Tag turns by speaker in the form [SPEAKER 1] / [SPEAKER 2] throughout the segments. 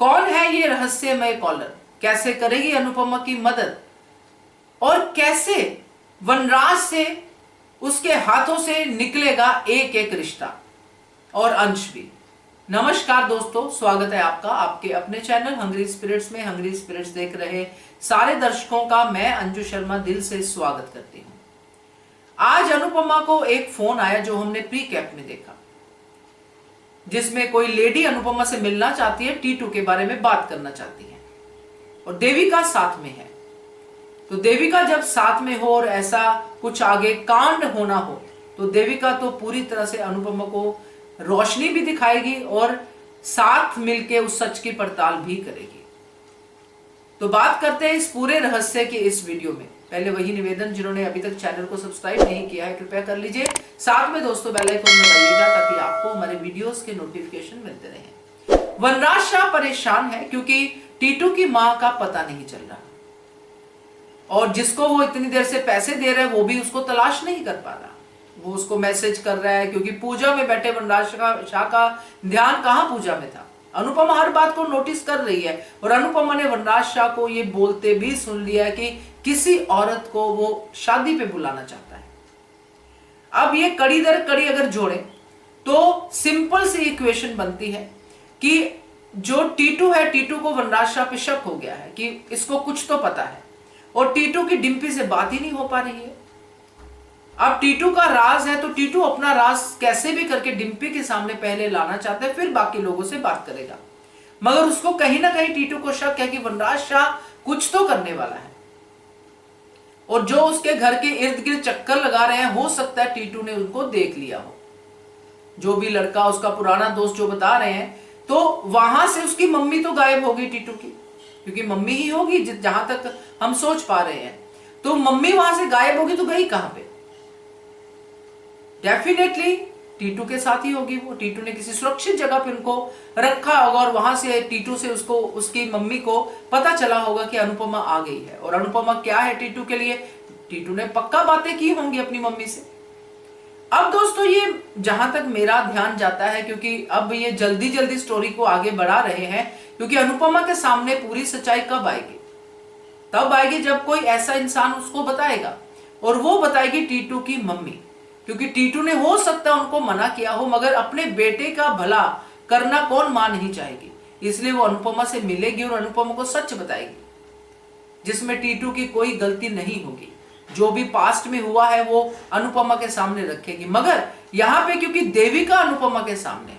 [SPEAKER 1] कौन है ये रहस्यमय कॉलर, कैसे करेगी अनुपमा की मदद, और कैसे वनराज से उसके हाथों से निकलेगा एक एक रिश्ता और अंश भी। नमस्कार दोस्तों, स्वागत है आपका आपके अपने चैनल हंग्री स्पिरिट्स में। हंग्री स्पिरिट्स देख रहे सारे दर्शकों का मैं अंजू शर्मा दिल से स्वागत करती हूं। आज अनुपमा को एक फोन आया जो हमने प्री कैप में देखा, जिसमें कोई लेडी अनुपमा से मिलना चाहती है, टीटू के बारे में बात करना चाहती है और देविका साथ में है। तो देविका जब साथ में हो और ऐसा कुछ आगे कांड होना हो तो देविका तो पूरी तरह से अनुपमा को रोशनी भी दिखाएगी और साथ मिलके उस सच की पड़ताल भी करेगी। तो बात करते हैं इस पूरे रहस्य की इस वीडियो में। पहले वही निवेदन, जिन्होंने अभी तक चैनल को सब्सक्राइब नहीं किया है कृपया कर लीजिए, साथ में दोस्तों बेल आइकन दबाइएगा ताकि आपको हमारे वीडियोस के नोटिफिकेशन मिलते रहे। वनराज शाह परेशान है क्योंकि टीटू की मां का पता नहीं चल रहा और जिसको वो इतनी देर से पैसे दे रहे हैं वो भी उसको तलाश नहीं कर पा रहा। वो उसको मैसेज कर रहा है क्योंकि पूजा में बैठे वनराज शाह का ध्यान कहां पूजा में था। अनुपमा हर बात को नोटिस कर रही है और अनुपमा ने वनराज शाह को ये बोलते भी सुन लिया कि किसी औरत को वो शादी पे बुलाना चाहता है। अब ये कड़ी दर कड़ी अगर जोड़े तो सिंपल सी इक्वेशन बनती है कि जो टीटू है, टीटू को वनराज शाह पे शक हो गया है कि इसको कुछ तो पता है और टीटू की डिम्पी से बात ही नहीं हो पा रही है। अब टीटू का राज है तो टीटू अपना राज कैसे भी करके डिम्पी के सामने पहले लाना चाहता है, फिर बाकी लोगों से बात करेगा। मगर उसको कहीं ना कहीं टीटू को शक है कि वनराज शाह कुछ तो करने वाला है और जो उसके घर के इर्द गिर्द चक्कर लगा रहे हैं, हो सकता है टीटू ने उनको देख लिया हो। जो भी लड़का उसका पुराना दोस्त जो बता रहे हैं, तो वहां से उसकी मम्मी तो गायब होगी टीटू की, क्योंकि मम्मी ही होगी जहां तक हम सोच पा रहे हैं। तो मम्मी वहां से गायब होगी तो गई कहां पे? डेफिनेटली टीटू के साथ ही होगी। वो टीटू ने किसी सुरक्षित जगह पे उनको रखा होगा और वहां से टीटू से उसको उसकी मम्मी को पता चला होगा कि अनुपमा आ गई है। और अनुपमा क्या है टीटू के लिए? टीटू ने पक्का बातें की होंगी अपनी मम्मी से। अब दोस्तों ये जहां तक मेरा ध्यान जाता है, क्योंकि अब ये जल्दी जल्दी स्टोरी को आगे बढ़ा रहे हैं, क्योंकि अनुपमा के सामने पूरी सच्चाई कब आएगी? तब आएगी जब कोई ऐसा इंसान उसको बताएगा और वो बताएगी टीटू की मम्मी। क्योंकि टीटू ने हो सकता है उनको मना किया हो, मगर अपने बेटे का भला करना कौन मां नहीं चाहेगी। इसलिए वो अनुपमा से मिलेगी और अनुपमा को सच बताएगी, जिसमें टीटू की कोई गलती नहीं होगी। जो भी पास्ट में हुआ है वो अनुपमा के सामने रखेगी। मगर यहां पे क्योंकि देविका अनुपमा के सामने है,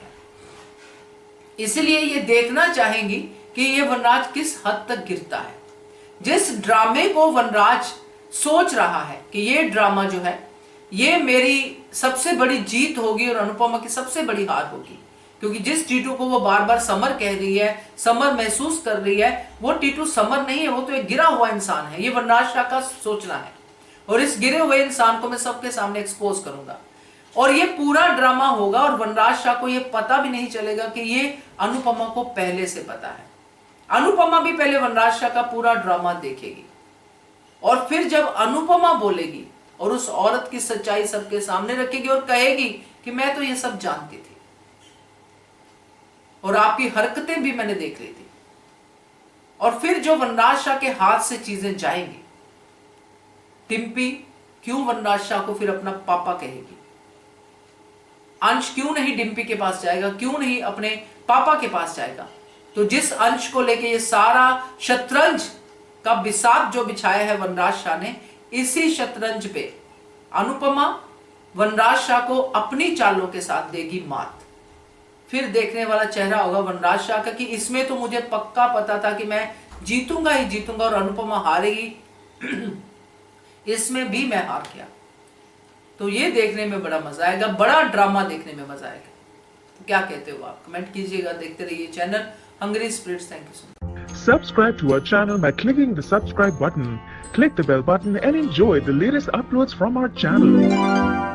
[SPEAKER 1] इसलिए ये देखना चाहेंगी कि ये वनराज किस हद तक गिरता है। जिस ड्रामे को वनराज सोच रहा है कि ये ड्रामा जो है ये मेरी सबसे बड़ी जीत होगी और अनुपमा की सबसे बड़ी हार होगी, क्योंकि जिस टीटू को वो बार बार समर कह रही है, समर महसूस कर रही है, वो टीटू समर नहीं है, वो तो एक गिरा हुआ इंसान है। ये वनराज शाह का सोचना है और इस गिरे हुए इंसान को मैं सबके सामने एक्सपोज करूंगा और ये पूरा ड्रामा होगा और वनराज शाह को ये पता भी नहीं चलेगा कि ये अनुपमा को पहले से पता है। अनुपमा भी पहले वनराज शाह का पूरा ड्रामा देखेगी और फिर जब अनुपमा बोलेगी और उस औरत की सच्चाई सबके सामने रखेगी और कहेगी कि मैं तो ये सब जानती थी और आपकी हरकतें भी मैंने देख ली थी, और फिर जो वनराज शाह के हाथ से चीजें जाएंगी, डिम्पी क्यों वनराज शाह को फिर अपना पापा कहेगी? अंश क्यों नहीं डिम्पी के पास जाएगा, क्यों नहीं अपने पापा के पास जाएगा? तो जिस अंश को लेके ये सारा शतरंज का बिसात जो बिछाया है वनराज शाह ने, इसी शतरंज पे अनुपमा वनराज शाह को अपनी चालों के साथ देगी मात। फिर देखने वाला चेहरा होगा वनराज शाह का कि इसमें तो मुझे पक्का पता था कि मैं जीतूंगा ही जीतूंगा और अनुपमा हारेगी, इसमें भी मैं हार गया। तो ये देखने में बड़ा मजा आएगा, बड़ा ड्रामा देखने में मजा आएगा। तो क्या कहते हो आप? कमेंट कीजिएगा। देखते रहिए channel hungry spirits. Thank you so much.
[SPEAKER 2] Subscribe to our channel by clicking the subscribe button. Click the bell button and enjoy the latest uploads from our channel.